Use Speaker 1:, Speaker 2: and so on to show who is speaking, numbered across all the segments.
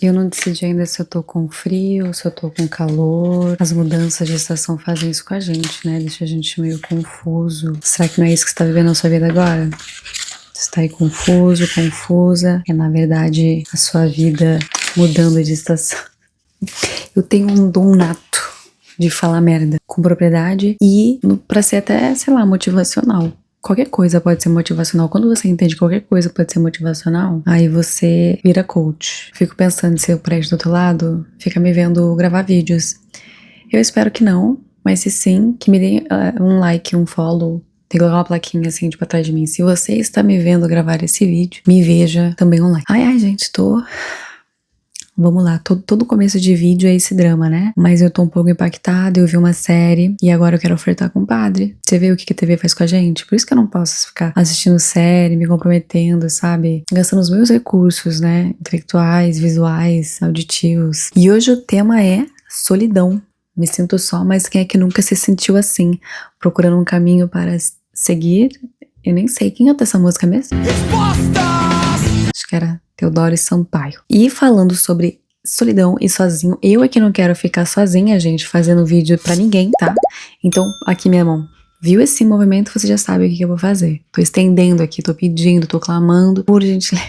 Speaker 1: Eu não decidi ainda se eu tô com frio, se eu tô com calor. As mudanças de estação fazem isso com a gente, né? Deixa a gente meio confuso. Será que não é isso que você tá vivendo na sua vida agora? Você tá aí confuso, confusa. É, na verdade, a sua vida mudando de estação. Eu tenho um dom nato de falar merda com propriedade e pra ser até, sei lá, motivacional. Qualquer coisa pode ser motivacional. Quando você entende que qualquer coisa pode ser motivacional, aí você vira coach. Fico pensando se o prédio do outro lado fica me vendo gravar vídeos. Eu espero que não, mas se sim, que me dê um like, um follow. Tem que colocar uma plaquinha assim, tipo, atrás de mim. Se você está me vendo gravar esse vídeo, me veja também um like. Ai, gente, Vamos lá, todo começo de vídeo é esse drama, né? Mas eu tô um pouco impactada, eu vi uma série e agora eu quero ofertar com o padre. Você vê o que a TV faz com a gente? Por isso que eu não posso ficar assistindo série, me comprometendo, sabe? Gastando os meus recursos, né? Intelectuais, visuais, auditivos. E hoje o tema é solidão. Me sinto só, mas quem é que nunca se sentiu assim? Procurando um caminho para seguir. Eu nem sei quem canta essa música mesmo. Acho que era Teodoro Sampaio. E falando sobre solidão e sozinho, eu é que não quero ficar sozinha, gente, fazendo vídeo pra ninguém, tá? Então, aqui minha mão. Viu esse movimento, você já sabe o que eu vou fazer. Tô estendendo aqui, tô pedindo, tô clamando, por gentileza.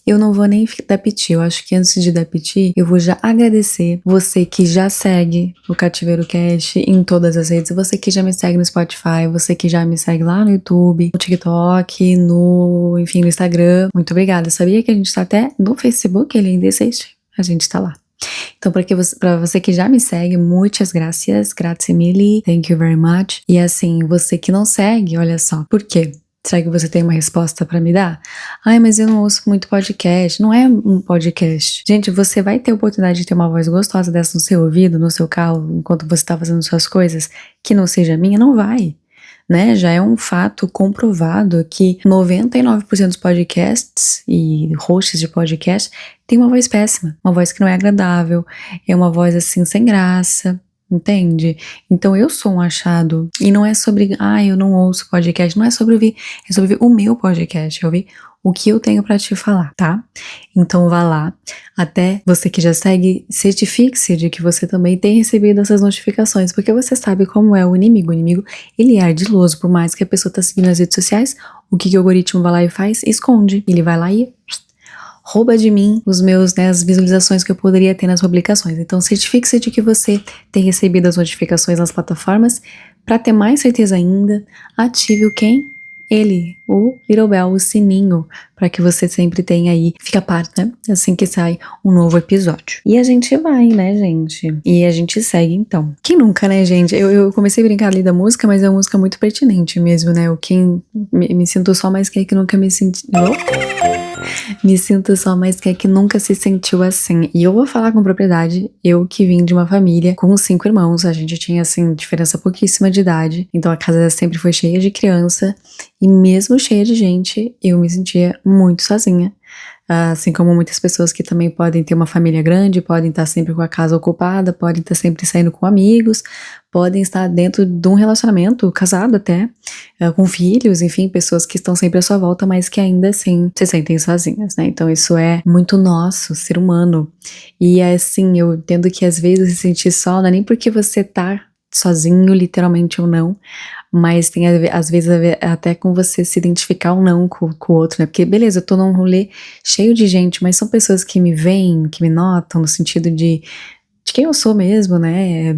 Speaker 1: Eu não vou nem dar piti, eu acho que antes de dar piti, eu vou já agradecer você que já segue o Cativeiro Cast em todas as redes, você que já me segue no Spotify, você que já me segue lá no YouTube, no TikTok, enfim, no Instagram. Muito obrigada, sabia que a gente tá até no Facebook, ele ainda existe, a gente tá lá. Então, pra você que já me segue, muitas gracias, grazie mille, thank you very much. E assim, você que não segue, olha só, por quê? Será que você tem uma resposta pra me dar? Ai, mas eu não ouço muito podcast. Não é um podcast. Gente, você vai ter a oportunidade de ter uma voz gostosa dessa no seu ouvido, no seu carro, enquanto você tá fazendo suas coisas, que não seja minha? Não vai. Né? Já é um fato comprovado que 99% dos podcasts e hosts de podcast têm uma voz péssima. Uma voz que não é agradável. É uma voz assim, sem graça. Entende? Então eu sou um achado. E não é sobre, eu não ouço podcast. Não é sobre ouvir, é sobre ouvir o meu podcast. É ouvir o que eu tenho pra te falar, tá? Então vá lá. Até você que já segue, certifique-se de que você também tem recebido essas notificações. Porque você sabe como é o inimigo. O inimigo, ele é ardiloso. Por mais que a pessoa tá seguindo nas redes sociais, o que o algoritmo vai lá e faz? Esconde. Ele vai lá e rouba de mim as visualizações que eu poderia ter nas publicações. Então, certifique-se de que você tem recebido as notificações nas plataformas. Para ter mais certeza ainda, ative o quem? Ele, o Little Bell, o sininho, para que você sempre tenha aí, fica a par, né? Assim que sai um novo episódio. E a gente vai, né, gente? E a gente segue, então. Quem nunca, né, gente? Eu comecei a brincar ali da música, mas é uma música muito pertinente mesmo, né? O quem me sinto só, mas quem é que nunca me sentiu... Me sinto só, mas quem é que nunca se sentiu assim? E eu vou falar com propriedade, eu que vim de uma família com 5 irmãos, a gente tinha, assim, diferença pouquíssima de idade, então a casa sempre foi cheia de criança, e mesmo cheia de gente, eu me sentia muito sozinha. Assim como muitas pessoas que também podem ter uma família grande, podem estar sempre com a casa ocupada, podem estar sempre saindo com amigos, podem estar dentro de um relacionamento, casado até, com filhos, enfim, pessoas que estão sempre à sua volta, mas que ainda assim se sentem sozinhas, né? Então isso é muito nosso, ser humano. E assim, eu entendo que às vezes se sentir só não é nem porque você tá sozinho, literalmente ou não, mas tem às vezes a ver até com você se identificar ou não com o outro, né? Porque beleza, eu tô num rolê cheio de gente, mas são pessoas que me veem, que me notam, no sentido de quem eu sou mesmo, né?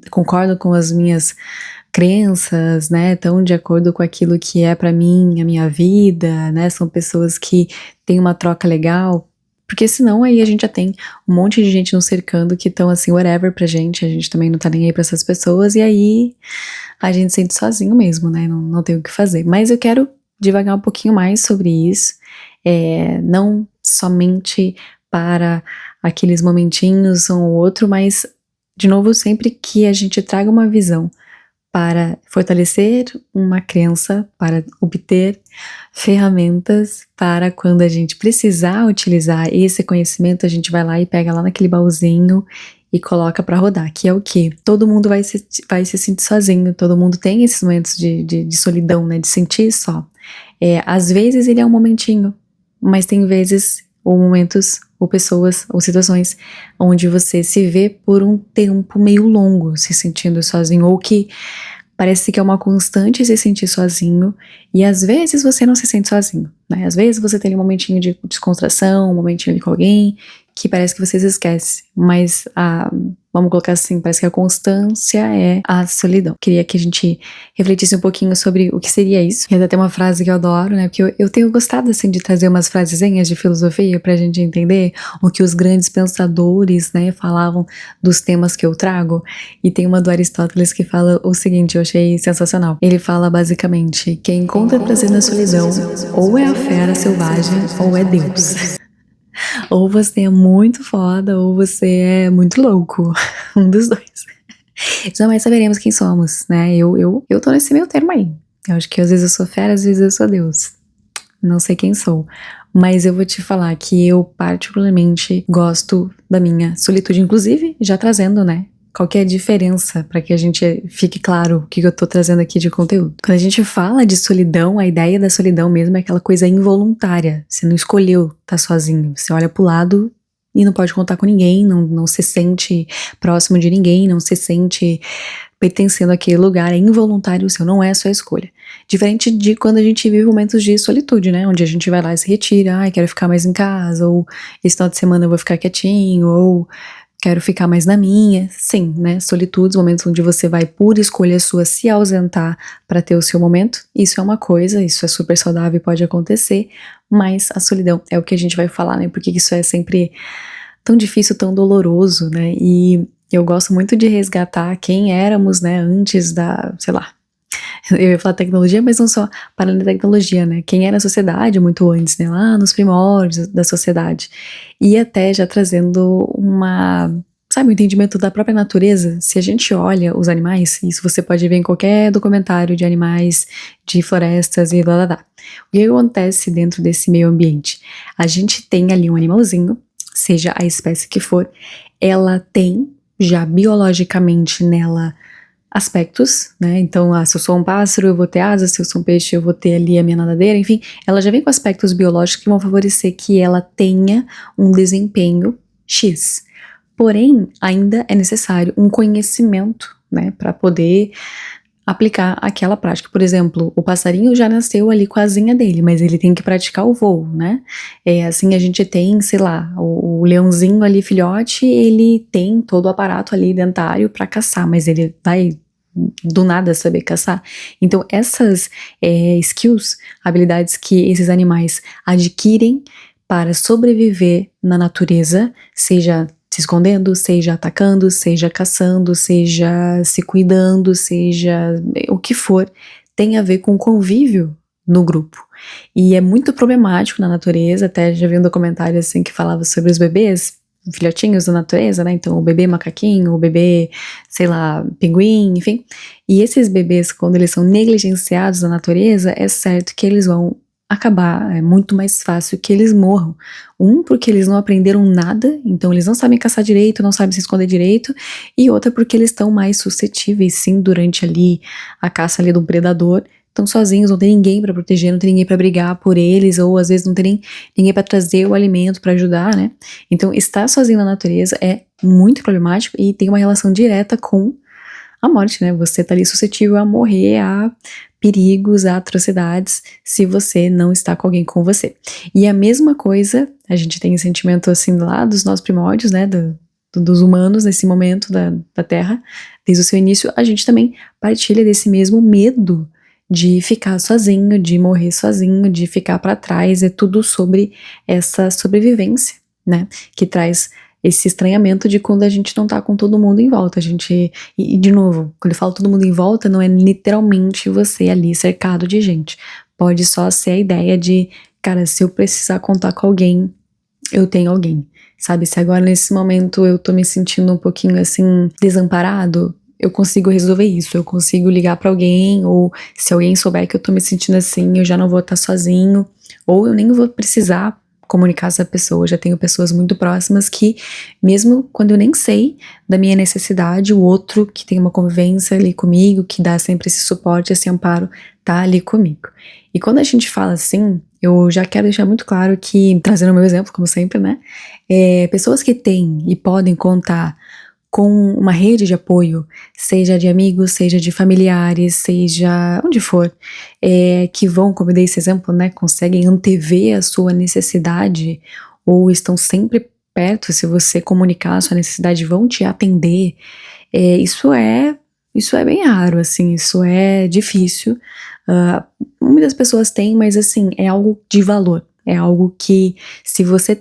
Speaker 1: Concordam com as minhas crenças, né? Estão de acordo com aquilo que é pra mim, a minha vida, né? São pessoas que têm uma troca legal. Porque senão aí a gente já tem um monte de gente nos cercando que estão assim, whatever pra gente, a gente também não tá nem aí pra essas pessoas, e aí a gente se sente sozinho mesmo, né? Não tem o que fazer. Mas eu quero divagar um pouquinho mais sobre isso, não somente para aqueles momentinhos um ou outro, mas, de novo, sempre que a gente traga uma visão para fortalecer uma crença, para obter ferramentas para quando a gente precisar utilizar esse conhecimento, a gente vai lá e pega lá naquele baúzinho e coloca pra rodar, que é o quê? Todo mundo vai se sentir sozinho, todo mundo tem esses momentos de solidão, né, de sentir só. Às vezes ele é um momentinho, mas tem vezes ou momentos, ou pessoas, ou situações onde você se vê por um tempo meio longo se sentindo sozinho, ou que parece que é uma constante se sentir sozinho, e às vezes você não se sente sozinho, né? Às vezes você tem um momentinho de descontração, um momentinho ali com alguém, que parece que você se esquece, mas vamos colocar assim, parece que a constância é a solidão. Queria que a gente refletisse um pouquinho sobre o que seria isso. E até tem uma frase que eu adoro, né? Porque eu tenho gostado, assim, de trazer umas frasezinhas de filosofia pra gente entender o que os grandes pensadores, né, falavam dos temas que eu trago. E tem uma do Aristóteles que fala o seguinte, eu achei sensacional. Ele fala basicamente, quem encontra prazer na solidão, ou é a fera selvagem, ou é Deus. Ou você é muito foda, ou você é muito louco. Um dos dois. Jamais saberemos quem somos, né? Eu tô nesse meio termo aí. Eu acho que às vezes eu sou fera, às vezes eu sou Deus. Não sei quem sou. Mas eu vou te falar que eu particularmente gosto da minha solitude. Inclusive, já trazendo, né? Qual que é a diferença para que a gente fique claro o que eu tô trazendo aqui de conteúdo. Quando a gente fala de solidão, a ideia da solidão mesmo é aquela coisa involuntária. Você não escolheu estar sozinho. Você olha pro lado e não pode contar com ninguém, não se sente próximo de ninguém, não se sente pertencendo àquele lugar, é involuntário seu, não é sua escolha. Diferente de quando a gente vive momentos de solitude, né? Onde a gente vai lá e se retira, ai, quero ficar mais em casa, ou esse final de semana eu vou ficar quietinho, ou quero ficar mais na minha. Sim, né? Solitudes, momentos onde você vai por escolha sua se ausentar para ter o seu momento. Isso é uma coisa, isso é super saudável e pode acontecer, mas a solidão é o que a gente vai falar, né? Porque isso é sempre tão difícil, tão doloroso, né? E eu gosto muito de resgatar quem éramos, né? Antes da, sei lá, eu ia falar tecnologia, mas não só para a tecnologia, né? Quem era a sociedade muito antes, né? Lá nos primórdios da sociedade. E até já trazendo sabe, um entendimento da própria natureza. Se a gente olha os animais, isso você pode ver em qualquer documentário de animais, de florestas e blá blá blá. O que acontece dentro desse meio ambiente? A gente tem ali um animalzinho, seja a espécie que for, ela tem já biologicamente nela aspectos, né? Então, se eu sou um pássaro, eu vou ter asas, se eu sou um peixe, eu vou ter ali a minha nadadeira, enfim, ela já vem com aspectos biológicos que vão favorecer que ela tenha um desempenho X. Porém, ainda é necessário um conhecimento, né, para poder aplicar aquela prática. Por exemplo, o passarinho já nasceu ali com a asinha dele, mas ele tem que praticar o voo, né? Assim a gente tem, sei lá, o leãozinho ali, filhote, ele tem todo o aparato ali dentário para caçar, mas ele vai do nada saber caçar. Então essas skills, habilidades que esses animais adquirem para sobreviver na natureza, seja se escondendo, seja atacando, seja caçando, seja se cuidando, seja o que for, tem a ver com convívio no grupo. E é muito problemático na natureza, até já vi um documentário assim que falava sobre os bebês, filhotinhos da natureza, né? Então o bebê macaquinho, o bebê, sei lá, pinguim, enfim. E esses bebês, quando eles são negligenciados na natureza, é certo que eles vão acabar, é muito mais fácil que eles morram. Porque eles não aprenderam nada, então eles não sabem caçar direito, não sabem se esconder direito, e outra porque eles estão mais suscetíveis, sim, durante ali a caça ali do predador, estão sozinhos, não tem ninguém para proteger, não tem ninguém para brigar por eles, ou às vezes não tem nem ninguém para trazer o alimento para ajudar, né? Então estar sozinho na natureza é muito problemático e tem uma relação direta com a morte, né? Você tá ali suscetível a morrer, a perigos, a atrocidades, se você não está com alguém com você. E a mesma coisa, a gente tem esse sentimento assim lá dos nossos primórdios, né? Dos humanos nesse momento da Terra, desde o seu início, a gente também partilha desse mesmo medo de ficar sozinho, de morrer sozinho, de ficar para trás. É tudo sobre essa sobrevivência, né? Que traz esse estranhamento de quando a gente não tá com todo mundo em volta. A gente, e de novo, quando eu falo todo mundo em volta, não é literalmente você ali cercado de gente. Pode só ser a ideia de, cara, se eu precisar contar com alguém, eu tenho alguém. Sabe, se agora nesse momento eu tô me sentindo um pouquinho assim, desamparado, eu consigo resolver isso, eu consigo ligar pra alguém, ou se alguém souber que eu tô me sentindo assim, eu já não vou estar sozinho, ou eu nem vou precisar comunicar essa pessoa. Eu já tenho pessoas muito próximas que, mesmo quando eu nem sei da minha necessidade, o outro que tem uma convivência ali comigo, que dá sempre esse suporte, esse amparo, tá ali comigo. E quando a gente fala assim, eu já quero deixar muito claro que, trazendo o meu exemplo, como sempre, né? Pessoas que têm e podem contar com uma rede de apoio, seja de amigos, seja de familiares, seja onde for, que vão, como eu dei esse exemplo, né, conseguem antever a sua necessidade ou estão sempre perto, se você comunicar a sua necessidade, vão te atender, isso é bem raro, assim, isso é difícil. Muitas pessoas têm, mas assim, é algo de valor, é algo que se você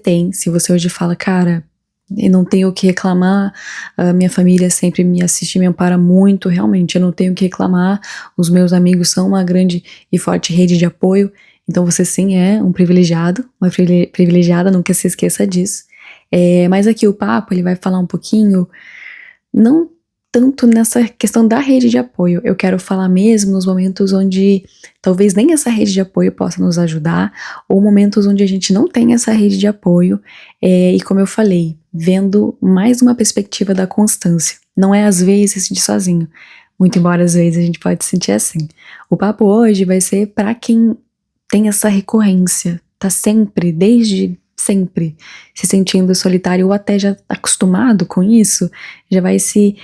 Speaker 1: hoje fala, cara, eu não tenho o que reclamar, a minha família sempre me assiste e me ampara muito, realmente, eu não tenho o que reclamar, os meus amigos são uma grande e forte rede de apoio, então você sim é um privilegiado, uma privilegiada, nunca se esqueça disso. Mas aqui o papo, ele vai falar um pouquinho, não tanto nessa questão da rede de apoio, eu quero falar mesmo nos momentos onde talvez nem essa rede de apoio possa nos ajudar, ou momentos onde a gente não tem essa rede de apoio, e como eu falei, vendo mais uma perspectiva da constância, não é às vezes se sentir sozinho, muito embora às vezes a gente pode se sentir assim. O papo hoje vai ser para quem tem essa recorrência, tá sempre, desde sempre, se sentindo solitário ou até já acostumado com isso, já vai se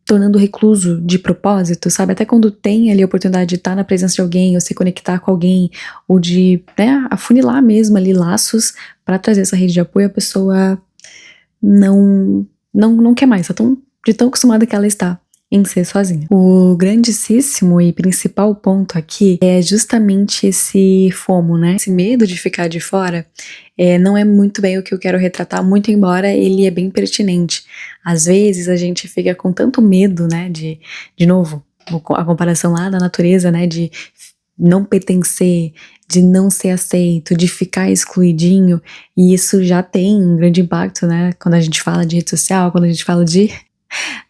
Speaker 1: tornando recluso de propósito, sabe? Até quando tem ali a oportunidade de estar na presença de alguém, ou se conectar com alguém, ou de, né, afunilar mesmo ali laços para trazer essa rede de apoio, a pessoa não quer mais, de tão acostumada que ela está em ser sozinha. O grandíssimo e principal ponto aqui é justamente esse FOMO, né? Esse medo de ficar de fora. Não é muito bem o que eu quero retratar, muito embora ele é bem pertinente. Às vezes a gente fica com tanto medo, né, de novo, a comparação lá da natureza, né, de não pertencer, de não ser aceito, de ficar excluidinho, e isso já tem um grande impacto, né, quando a gente fala de rede social, quando a gente fala de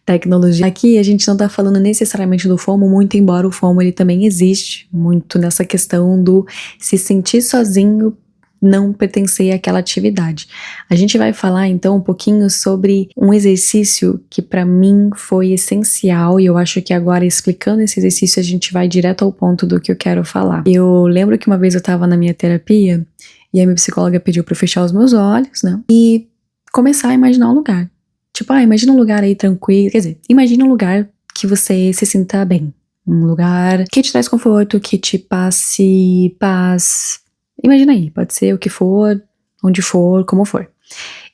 Speaker 1: tecnologia. Aqui a gente não tá falando necessariamente do FOMO, muito embora o FOMO ele também existe, muito nessa questão do se sentir sozinho, não pertencer àquela atividade. A gente vai falar então um pouquinho sobre um exercício que para mim foi essencial e eu acho que agora explicando esse exercício a gente vai direto ao ponto do que eu quero falar. Eu lembro que uma vez eu tava na minha terapia e a minha psicóloga pediu para eu fechar os meus olhos, né, e começar a imaginar um lugar. Tipo, imagina um lugar aí tranquilo, quer dizer, imagina um lugar que você se sinta bem. Um lugar que te traz conforto, que te passe paz. Imagina aí, pode ser o que for, onde for, como for.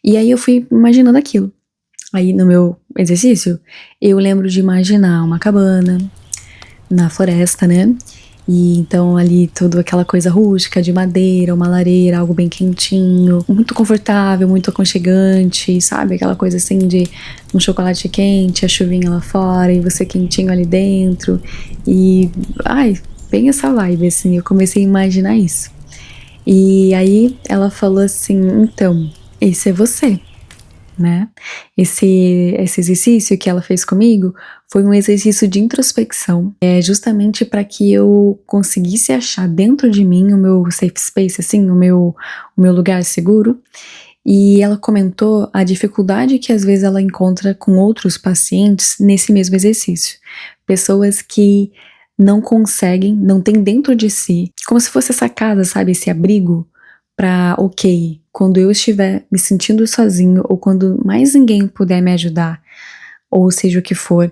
Speaker 1: E aí eu fui imaginando aquilo. Aí no meu exercício, eu lembro de imaginar uma cabana na floresta, né? E então ali toda aquela coisa rústica de madeira, uma lareira, algo bem quentinho, muito confortável, muito aconchegante, sabe? Aquela coisa assim de um chocolate quente, a chuvinha lá fora e você quentinho ali dentro. E, bem essa vibe, assim, eu comecei a imaginar isso. E aí ela falou assim, então, esse é você, né? Esse exercício que ela fez comigo foi um exercício de introspecção, justamente para que eu conseguisse achar dentro de mim o meu safe space, assim, o meu lugar seguro. E ela comentou a dificuldade que às vezes ela encontra com outros pacientes nesse mesmo exercício. Pessoas que não conseguem, não têm dentro de si, como se fosse essa casa, sabe, esse abrigo pra, ok, quando eu estiver me sentindo sozinho ou quando mais ninguém puder me ajudar, ou seja o que for,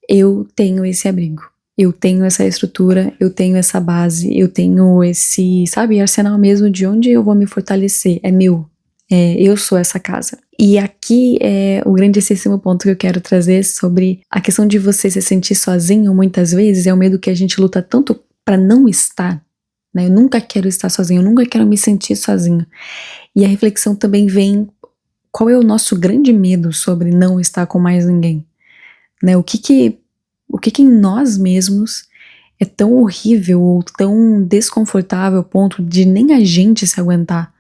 Speaker 1: eu tenho esse abrigo, eu tenho essa estrutura, eu tenho essa base, eu tenho esse, sabe, arsenal mesmo de onde eu vou me fortalecer, é meu, eu sou essa casa. E aqui é o grandíssimo ponto que eu quero trazer sobre a questão de você se sentir sozinho, muitas vezes, é o medo que a gente luta tanto pra não estar, né? Eu nunca quero estar sozinho, eu nunca quero me sentir sozinho. E a reflexão também vem, qual é o nosso grande medo sobre não estar com mais ninguém? Né? O que em nós mesmos é tão horrível ou tão desconfortável ao ponto de nem a gente se aguentar,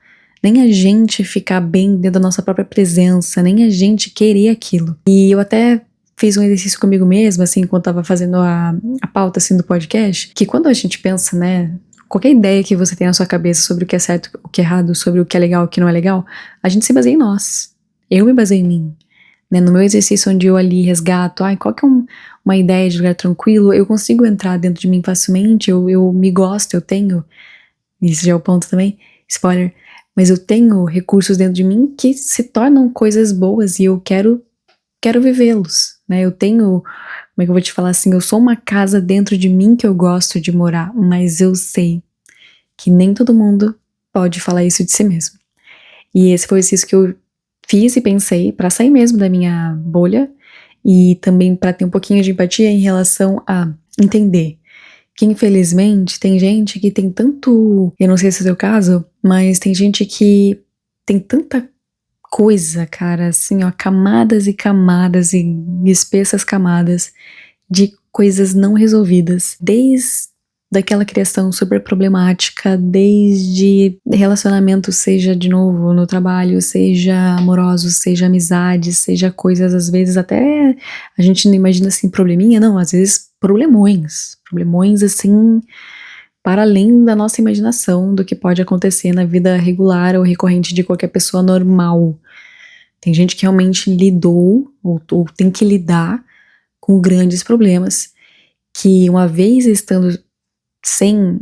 Speaker 1: nem a gente ficar bem dentro da nossa própria presença, nem a gente querer aquilo. E eu até fiz um exercício comigo mesma, assim, enquanto tava fazendo a pauta, assim, do podcast, que quando a gente pensa, né, qualquer ideia que você tem na sua cabeça sobre o que é certo, o que é errado, sobre o que é legal, o que não é legal, a gente se baseia em nós. Eu me baseio em mim. Né, no meu exercício onde eu ali resgato, qual que é uma ideia de lugar tranquilo, eu consigo entrar dentro de mim facilmente, eu me gosto, eu tenho Esse já é o ponto também, spoiler, mas eu tenho recursos dentro de mim que se tornam coisas boas e eu quero vivê-los, né? Eu tenho, como é que eu vou te falar assim, eu sou uma casa dentro de mim que eu gosto de morar, mas eu sei que nem todo mundo pode falar isso de si mesmo. E esse foi o exercício que eu fiz e pensei pra sair mesmo da minha bolha e também pra ter um pouquinho de empatia em relação a entender que infelizmente tem gente que tem tanto, eu não sei se é o seu caso, mas tem gente que tem tanta coisa, cara, assim, ó, camadas e camadas e espessas camadas de coisas não resolvidas, desde daquela criação super problemática, desde relacionamento, seja de novo no trabalho, seja amoroso, seja amizade, seja coisas às vezes até a gente não imagina assim probleminha, não, às vezes problemões assim para além da nossa imaginação do que pode acontecer na vida regular ou recorrente de qualquer pessoa normal. Tem gente que realmente lidou ou tem que lidar com grandes problemas que uma vez estando sem,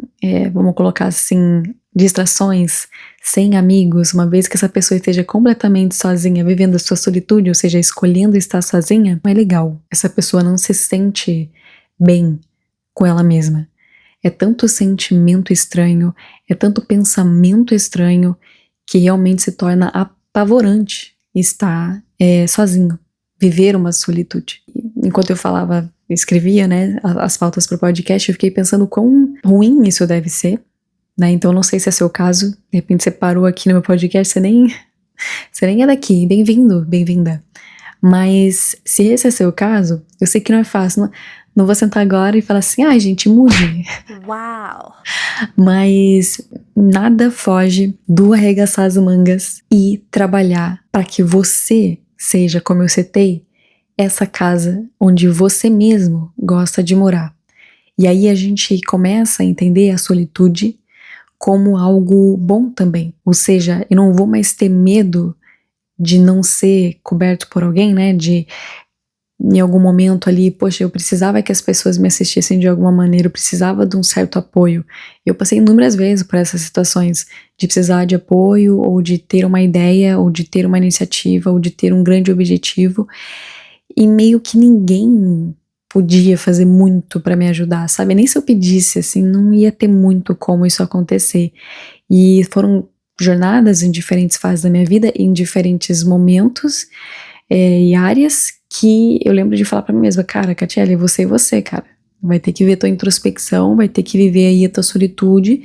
Speaker 1: vamos colocar assim, distrações, sem amigos, uma vez que essa pessoa esteja completamente sozinha, vivendo a sua solitude, ou seja, escolhendo estar sozinha, não é legal. Essa pessoa não se sente bem com ela mesma. É tanto sentimento estranho, é tanto pensamento estranho, que realmente se torna apavorante estar sozinho, viver uma solitude. Enquanto eu falava, escrevia, né, as pautas para o podcast, eu fiquei pensando quão ruim isso deve ser, né? Então não sei se é seu caso, de repente você parou aqui no meu podcast, você nem é daqui, bem-vindo, bem-vinda. Mas se esse é seu caso, eu sei que não é fácil, não vou sentar agora e falar assim, ai gente, mude.
Speaker 2: Uau!
Speaker 1: Mas nada foge do arregaçar as mangas e trabalhar para que você seja, como eu citei, essa casa onde você mesmo gosta de morar. E aí a gente começa a entender a solitude como algo bom também. Ou seja, eu não vou mais ter medo de não ser coberto por alguém, né? De em algum momento ali, poxa, eu precisava que as pessoas me assistissem de alguma maneira, eu precisava de um certo apoio. Eu passei inúmeras vezes por essas situações de precisar de apoio, ou de ter uma ideia, ou de ter uma iniciativa, ou de ter um grande objetivo, e meio que ninguém podia fazer muito pra me ajudar, sabe? Nem se eu pedisse, assim, não ia ter muito como isso acontecer. E foram jornadas em diferentes fases da minha vida, em diferentes momentos e áreas que eu lembro de falar pra mim mesma, cara, Catiele, você e você, cara. Vai ter que ver tua introspecção, vai ter que viver aí a tua solitude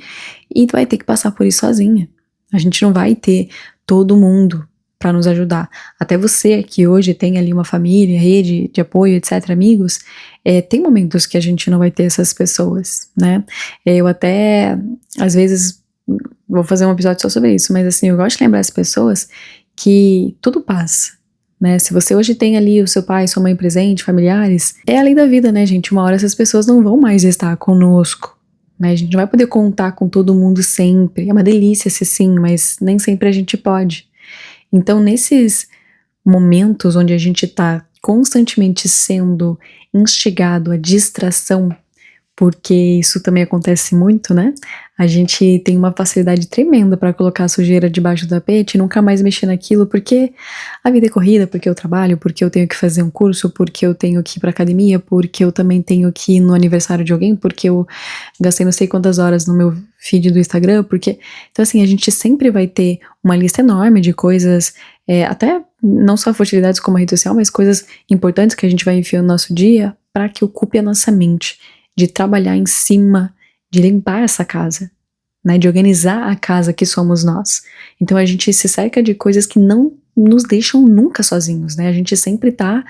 Speaker 1: e tu vai ter que passar por isso sozinha. A gente não vai ter todo mundo pra nos ajudar. Até você que hoje tem ali uma família, rede de apoio, etc, amigos, tem momentos que a gente não vai ter essas pessoas, né? Eu até, às vezes, vou fazer um episódio só sobre isso, mas assim, eu gosto de lembrar as pessoas que tudo passa. Né? Se você hoje tem ali o seu pai, sua mãe presente, familiares, é a lei da vida, né, gente? Uma hora essas pessoas não vão mais estar conosco, né? A gente não vai poder contar com todo mundo sempre. É uma delícia se sim, mas nem sempre a gente pode. Então, nesses momentos onde a gente tá constantemente sendo instigado à distração, porque isso também acontece muito, né? A gente tem uma facilidade tremenda para colocar a sujeira debaixo do tapete e nunca mais mexer naquilo, porque a vida é corrida, porque eu trabalho, porque eu tenho que fazer um curso, porque eu tenho que ir pra academia, porque eu também tenho que ir no aniversário de alguém, porque eu gastei não sei quantas horas no meu feed do Instagram, porque... Então assim, a gente sempre vai ter uma lista enorme de coisas, até não só futilidades como a rede social, mas coisas importantes que a gente vai enfiando no nosso dia para que ocupe a nossa mente, de trabalhar em cima, de limpar essa casa, né, de organizar a casa que somos nós. Então a gente se cerca de coisas que não nos deixam nunca sozinhos, né, a gente sempre tá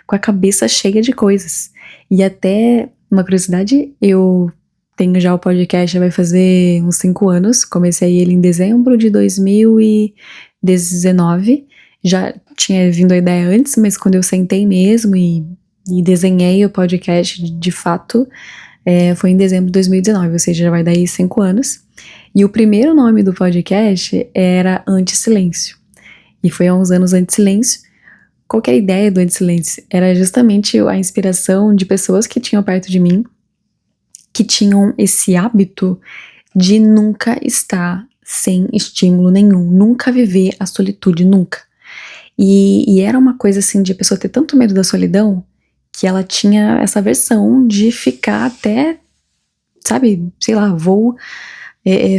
Speaker 1: com a cabeça cheia de coisas. E até, uma curiosidade, eu tenho já o podcast, já vai fazer uns 5 anos, comecei ele em dezembro de 2019, já tinha vindo a ideia antes, mas quando eu sentei mesmo e desenhei o podcast de fato, foi em dezembro de 2019, ou seja, já vai dar aí 5 anos. E o primeiro nome do podcast era Anti-Silêncio. E foi há uns anos Anti-Silêncio. Qual que é a ideia do Anti-Silêncio? Era justamente a inspiração de pessoas que tinham perto de mim, que tinham esse hábito de nunca estar sem estímulo nenhum, nunca viver a solitude, nunca. E era uma coisa assim de a pessoa ter tanto medo da solidão que ela tinha essa versão de ficar até, sabe, sei lá, vou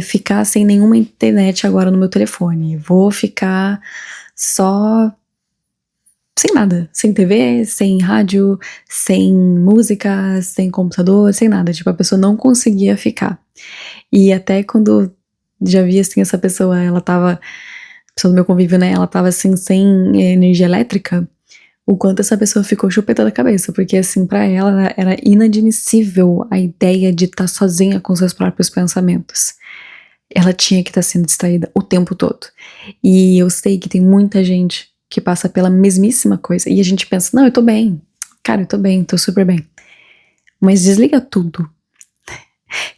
Speaker 1: ficar sem nenhuma internet agora no meu telefone, vou ficar só sem nada, sem TV, sem rádio, sem música, sem computador, sem nada, tipo, a pessoa não conseguia ficar. E até quando já vi assim, essa pessoa, ela tava, pessoa do meu convívio, né, ela tava assim, sem energia elétrica, o quanto essa pessoa ficou chupeta da cabeça, porque assim, pra ela era inadmissível a ideia de estar sozinha com seus próprios pensamentos. Ela tinha que estar sendo distraída o tempo todo. E eu sei que tem muita gente que passa pela mesmíssima coisa, e a gente pensa, não, eu tô bem, cara, eu tô bem, tô super bem. Mas desliga tudo.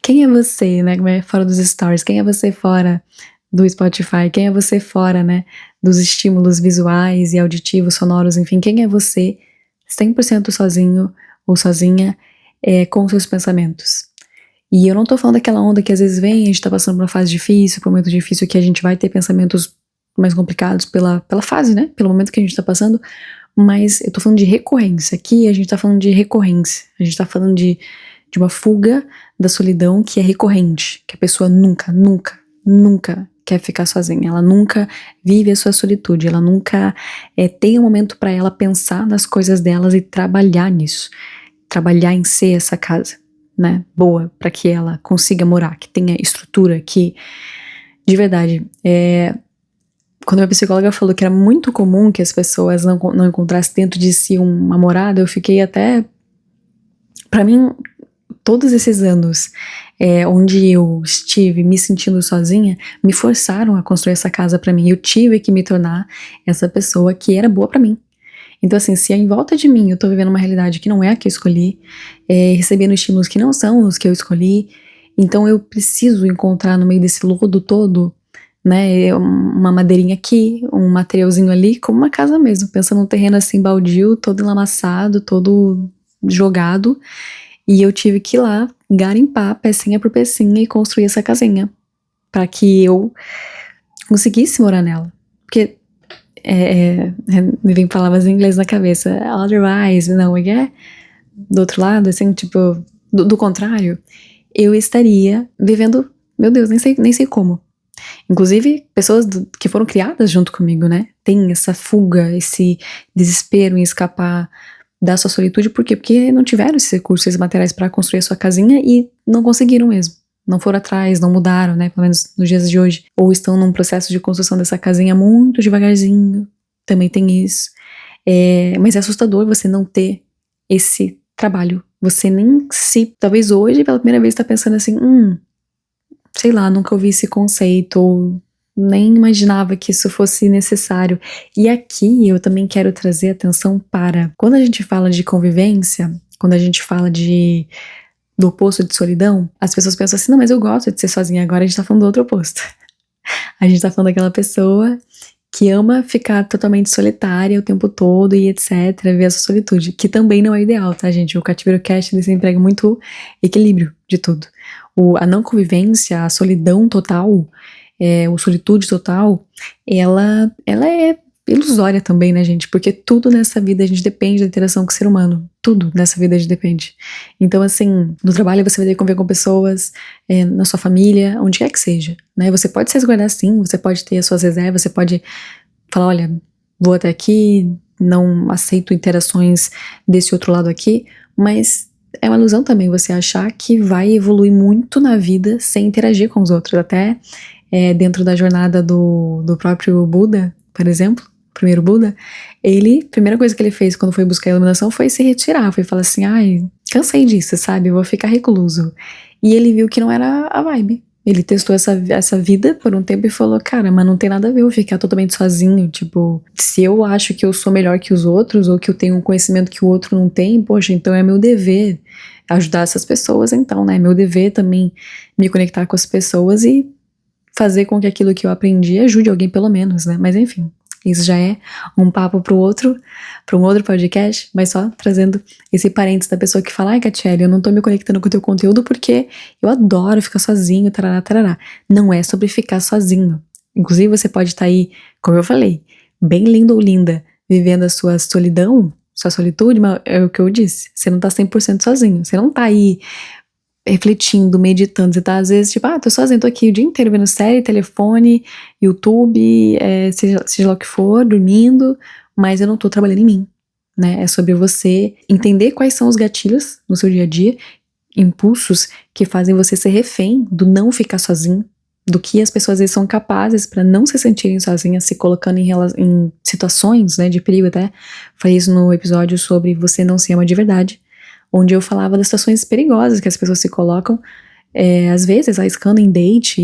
Speaker 1: Quem é você, né, fora dos stories? Quem é você fora do Spotify? Quem é você fora, né, dos estímulos visuais e auditivos, sonoros, enfim, quem é você 100% sozinho ou sozinha com seus pensamentos? E eu não tô falando daquela onda que às vezes vem, a gente tá passando por uma fase difícil, por um momento difícil que a gente vai ter pensamentos mais complicados pela fase, né, pelo momento que a gente tá passando, mas eu tô falando de recorrência. Aqui a gente tá falando de recorrência, a gente tá falando de uma fuga da solidão que é recorrente, que a pessoa nunca, nunca, nunca quer ficar sozinha, ela nunca vive a sua solitude, ela nunca tem um momento pra ela pensar nas coisas delas e trabalhar nisso, trabalhar em ser essa casa, né, boa, pra que ela consiga morar, que tenha estrutura, que, de verdade, quando minha psicóloga falou que era muito comum que as pessoas não encontrassem dentro de si uma morada, eu fiquei até, pra mim, todos esses anos onde eu estive me sentindo sozinha, me forçaram a construir essa casa pra mim. Eu tive que me tornar essa pessoa que era boa pra mim. Então assim, se em volta de mim eu tô vivendo uma realidade que não é a que eu escolhi, recebendo estímulos que não são os que eu escolhi, então eu preciso encontrar no meio desse lodo todo, né, uma madeirinha aqui, um materialzinho ali, como uma casa mesmo, pensa num terreno assim baldio, todo enlamaçado, todo jogado, e eu tive que ir lá garimpar pecinha por pecinha e construir essa casinha pra que eu conseguisse morar nela, porque me vem palavras em inglês na cabeça, otherwise, não, do outro lado, assim, tipo, do contrário, eu estaria vivendo, meu Deus, nem sei como. Inclusive, pessoas que foram criadas junto comigo, né, tem essa fuga, esse desespero em escapar da sua solitude, por quê? Porque não tiveram esses recursos, esses materiais pra construir a sua casinha e não conseguiram mesmo. Não foram atrás, não mudaram, né, pelo menos nos dias de hoje. Ou estão num processo de construção dessa casinha muito devagarzinho, também tem isso. Mas é assustador você não ter esse trabalho. Você nem se, talvez hoje, pela primeira vez, tá pensando assim, sei lá, nunca ouvi esse conceito, ou nem imaginava que isso fosse necessário. E aqui eu também quero trazer atenção para, quando a gente fala de convivência, quando a gente fala do oposto de solidão, as pessoas pensam assim, não, mas eu gosto de ser sozinha, agora a gente tá falando do outro oposto. A gente tá falando daquela pessoa que ama ficar totalmente solitária o tempo todo e etc, ver essa solitude, que também não é ideal, tá, gente? O Cativeiro Cast, ele emprega muito equilíbrio de tudo. A não convivência, a solidão total, o solitude total, ela é ilusória também, né, gente? Porque tudo nessa vida a gente depende da interação com o ser humano. Tudo nessa vida a gente depende. Então, assim, no trabalho você vai ter que conviver com pessoas, na sua família, onde quer que seja, né? Você pode se resguardar sim, você pode ter as suas reservas, você pode falar, olha, vou até aqui, não aceito interações desse outro lado aqui, mas é uma ilusão também você achar que vai evoluir muito na vida sem interagir com os outros. Até dentro da jornada do próprio Buda, por exemplo, o primeiro Buda, a primeira coisa que ele fez quando foi buscar a iluminação foi se retirar, foi falar assim, ai, cansei disso, sabe, eu vou ficar recluso. E ele viu que não era a vibe. Ele testou essa vida por um tempo e falou, cara, mas não tem nada a ver eu ficar totalmente sozinho, tipo, se eu acho que eu sou melhor que os outros, ou que eu tenho um conhecimento que o outro não tem, poxa, então é meu dever ajudar essas pessoas, então, né, é meu dever também me conectar com as pessoas e fazer com que aquilo que eu aprendi ajude alguém pelo menos, né, mas enfim, Isso já é um papo para um outro podcast, mas só trazendo esse parênteses da pessoa que fala: ai, Catiele, eu não tô me conectando com o teu conteúdo porque eu adoro ficar sozinho, tarará, tarará. Não é sobre ficar sozinho. Inclusive, você pode estar aí, como eu falei, bem lindo ou linda, vivendo a sua solidão, sua solitude, mas é o que eu disse, você não tá 100% sozinho, você não tá aí refletindo, meditando, você tá às vezes tipo, tô sozinho, tô aqui o dia inteiro vendo série, telefone, YouTube, seja lá o que for, dormindo, mas eu não tô trabalhando em mim, né? É sobre você entender quais são os gatilhos no seu dia a dia, impulsos que fazem você ser refém do não ficar sozinho, do que as pessoas às vezes são capazes para não se sentirem sozinhas, se colocando em situações, né, de perigo até. Falei isso no episódio sobre você não se ama de verdade, onde eu falava das situações perigosas que as pessoas se colocam, às vezes arriscando em date,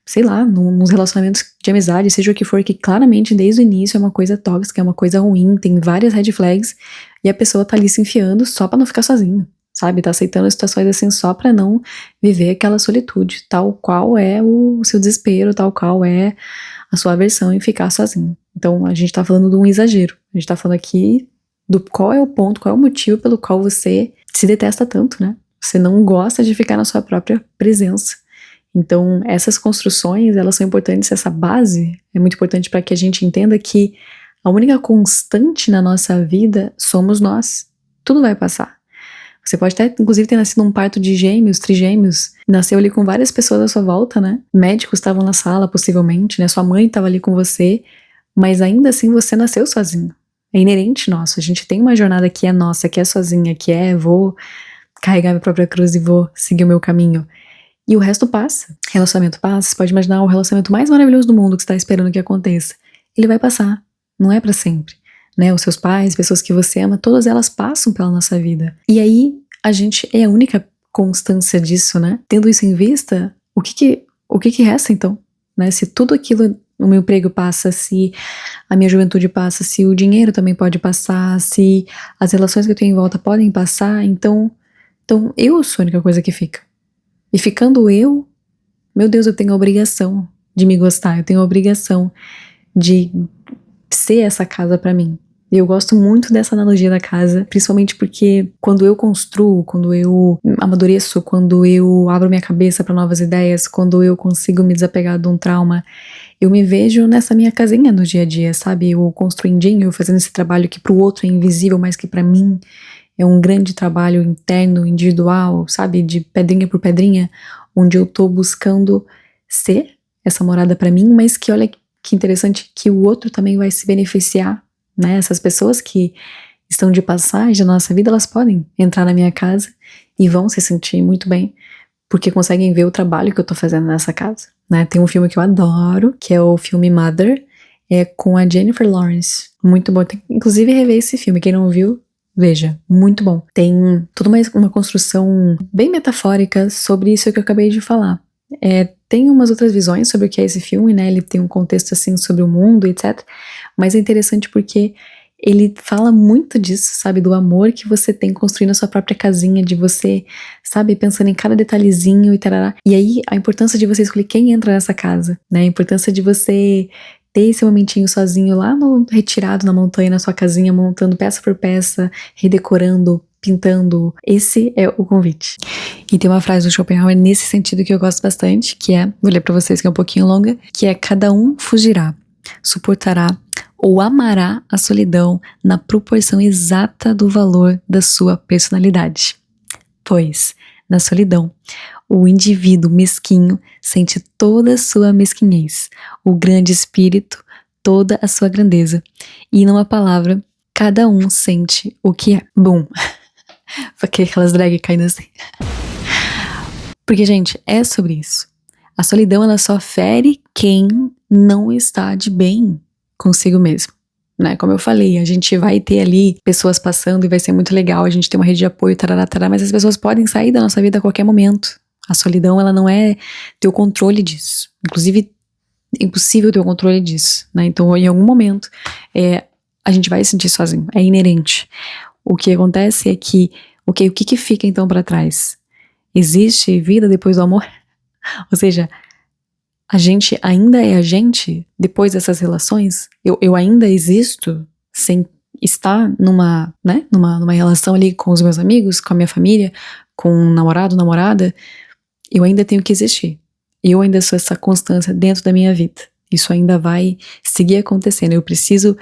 Speaker 1: sei lá, nos relacionamentos de amizade, seja o que for, que claramente desde o início é uma coisa tóxica, é uma coisa ruim, tem várias red flags, e a pessoa tá ali se enfiando só pra não ficar sozinha, sabe? Tá aceitando situações assim só pra não viver aquela solitude, tal qual é o seu desespero, tal qual é a sua aversão em ficar sozinho. Então a gente tá falando de um exagero, a gente tá falando aqui do qual é o ponto, qual é o motivo pelo qual você se detesta tanto, né? Você não gosta de ficar na sua própria presença. Então, essas construções, elas são importantes, essa base é muito importante para que a gente entenda que a única constante na nossa vida somos nós. Tudo vai passar. Você pode até, inclusive, ter nascido num parto de gêmeos, trigêmeos, nasceu ali com várias pessoas à sua volta, né? Médicos estavam na sala, possivelmente, né? Sua mãe estava ali com você, mas ainda assim você nasceu sozinho. É inerente nosso. A gente tem uma jornada que é nossa, que é sozinha, que vou carregar minha própria cruz e vou seguir o meu caminho. E o resto passa. Relacionamento passa. Você pode imaginar o relacionamento mais maravilhoso do mundo que você está esperando que aconteça. Ele vai passar. Não é pra sempre. Né? Os seus pais, pessoas que você ama, todas elas passam pela nossa vida. E aí, a gente é a única constância disso, né? Tendo isso em vista, o que resta então? Né? Se tudo aquilo, o meu emprego passa, se a minha juventude passa, se o dinheiro também pode passar, se as relações que eu tenho em volta podem passar, então eu sou a única coisa que fica. E ficando eu, meu Deus, eu tenho a obrigação de me gostar, eu tenho a obrigação de ser essa casa pra mim. E eu gosto muito dessa analogia da casa, principalmente porque quando eu construo, quando eu amadureço, quando eu abro minha cabeça para novas ideias, quando eu consigo me desapegar de um trauma, eu me vejo nessa minha casinha no dia a dia, sabe? Eu construindinho, fazendo esse trabalho que pro outro é invisível, mas que pra mim é um grande trabalho interno, individual, sabe? De pedrinha por pedrinha, onde eu tô buscando ser essa morada pra mim, mas que olha que interessante que o outro também vai se beneficiar, né? Essas pessoas que estão de passagem na nossa vida, elas podem entrar na minha casa e vão se sentir muito bem, porque conseguem ver o trabalho que eu tô fazendo nessa casa, né? Tem um filme que eu adoro, que é o filme Mother, com a Jennifer Lawrence. Muito bom. Tem, inclusive, rever esse filme. Quem não viu, veja. Muito bom. Tem toda uma construção bem metafórica sobre isso que eu acabei de falar. Tem umas outras visões sobre o que é esse filme, né? Ele tem um contexto, assim, sobre o mundo, etc. Mas é interessante porque ele fala muito disso, sabe? Do amor que você tem construindo a sua própria casinha, de você, sabe? Pensando em cada detalhezinho e tarará. E aí, a importância de você escolher quem entra nessa casa, né? A importância de você ter esse momentinho sozinho lá retirado na montanha, na sua casinha, montando peça por peça, redecorando, pintando. Esse é o convite. E tem uma frase do Schopenhauer nesse sentido que eu gosto bastante, que vou ler pra vocês que é um pouquinho longa, que é: cada um fugirá, suportará ou amará a solidão na proporção exata do valor da sua personalidade. Pois, na solidão, o indivíduo mesquinho sente toda a sua mesquinhez, o grande espírito toda a sua grandeza, e numa palavra, cada um sente o que é. Bom, aquelas drag caindo assim. Porque, gente, é sobre isso. A solidão, ela só fere quem não está de bem consigo mesmo, né? Como eu falei, a gente vai ter ali pessoas passando e vai ser muito legal, a gente ter uma rede de apoio, tarará, tarará, mas as pessoas podem sair da nossa vida a qualquer momento. A solidão, ela não é ter o controle disso. Inclusive, é impossível ter o controle disso, né? Então, em algum momento, a gente vai se sentir sozinho, é inerente. O que acontece é que, o que fica então pra trás? Existe vida depois do amor? Ou seja, a gente ainda é a gente depois dessas relações? Eu ainda existo sem estar numa relação ali com os meus amigos, com a minha família, com um namorado, namorada? Eu ainda tenho que existir. Eu ainda sou essa constância dentro da minha vida. Isso ainda vai seguir acontecendo. Eu preciso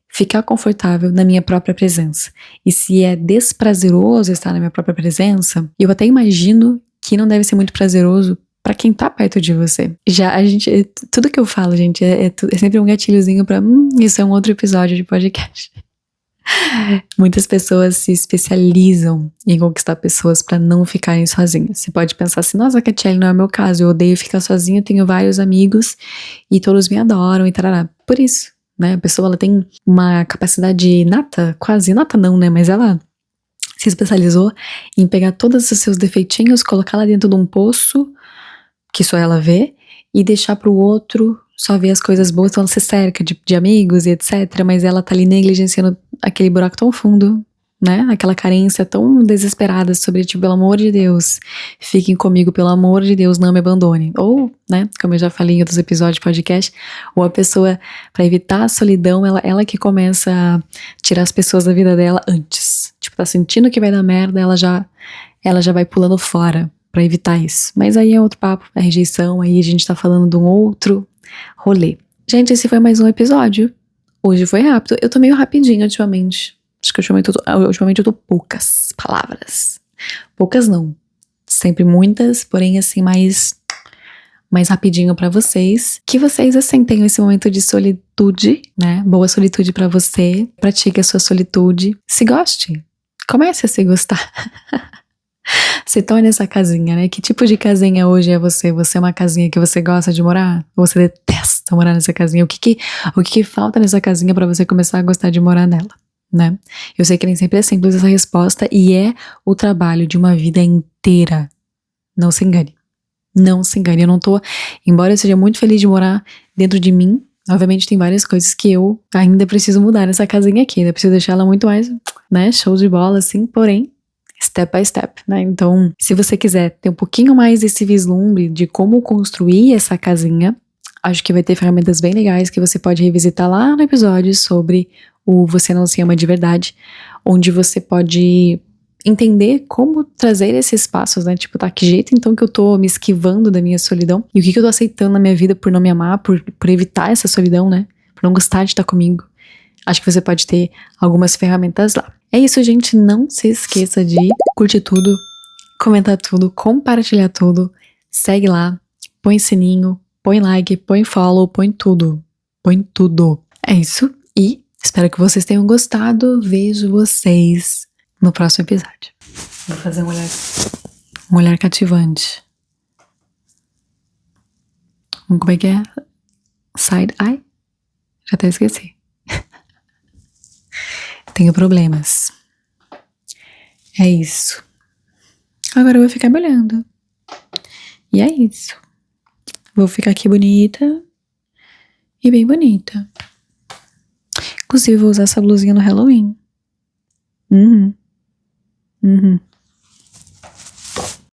Speaker 1: ficar confortável na minha própria presença. E se é desprazeroso estar na minha própria presença, eu até imagino que não deve ser muito prazeroso pra quem tá perto de você. Tudo que eu falo, gente, é sempre um gatilhozinho pra, isso é um outro episódio de podcast. Muitas pessoas se especializam em conquistar pessoas pra não ficarem sozinhas. Você pode pensar assim, nossa, Catiele, não é o meu caso, eu odeio ficar sozinha, eu tenho vários amigos e todos me adoram e tarará. Por isso, né, a pessoa ela tem uma capacidade inata, quase inata não, né, mas ela se especializou em pegar todos os seus defeitinhos, colocar lá dentro de um poço que só ela vê, e deixar pro outro só ver as coisas boas, então ela se cerca de amigos e etc, mas ela tá ali negligenciando aquele buraco tão fundo, né, aquela carência tão desesperada sobre, tipo, pelo amor de Deus, fiquem comigo, pelo amor de Deus, não me abandonem. Ou, né, como eu já falei em outros episódios de podcast, ou a pessoa, pra evitar a solidão, ela que começa a tirar as pessoas da vida dela antes. Tipo, tá sentindo que vai dar merda, ela já vai pulando fora pra evitar isso. Mas aí é outro papo, a rejeição, aí a gente tá falando de um outro rolê. Gente, esse foi mais um episódio. Hoje foi rápido. Eu tô meio rapidinho ultimamente. Acho que ultimamente eu tô poucas palavras. Poucas não. Sempre muitas, porém assim, mais rapidinho pra vocês. Que vocês, assim, tenham esse momento de solitude, né? Boa solitude pra você. Pratique a sua solitude. Se goste. Comece a se gostar. Se torne essa casinha, né? Que tipo de casinha hoje é você? Você é uma casinha que você gosta de morar? Ou você detesta morar nessa casinha? O que falta nessa casinha pra você começar a gostar de morar nela, né? Eu sei que nem sempre é simples essa resposta e é o trabalho de uma vida inteira. Não se engane. Não se engane. Embora eu seja muito feliz de morar dentro de mim, obviamente tem várias coisas que eu ainda preciso mudar nessa casinha aqui. Ainda preciso deixar ela muito mais, né? Show de bola, assim, porém step by step, né? Então, se você quiser ter um pouquinho mais desse vislumbre de como construir essa casinha, acho que vai ter ferramentas bem legais que você pode revisitar lá no episódio sobre o Você Não Se Ama de Verdade, onde você pode entender como trazer esses passos, né? Tipo, tá, que jeito então que eu tô me esquivando da minha solidão? E o que eu tô aceitando na minha vida por não me amar, por evitar essa solidão, né? Por não gostar de estar comigo. Acho que você pode ter algumas ferramentas lá. É isso, gente. Não se esqueça de curtir tudo, comentar tudo, compartilhar tudo. Segue lá, põe sininho, põe like, põe follow, põe tudo. Põe tudo. É isso. E espero que vocês tenham gostado. Vejo vocês no próximo episódio. Vou fazer um olhar cativante. Como é que é? Side eye? Já até esqueci. Tenho problemas. É isso. Agora eu vou ficar me olhando. E é isso. Vou ficar aqui bonita. E bem bonita. Inclusive, vou usar essa blusinha no Halloween. Uhum.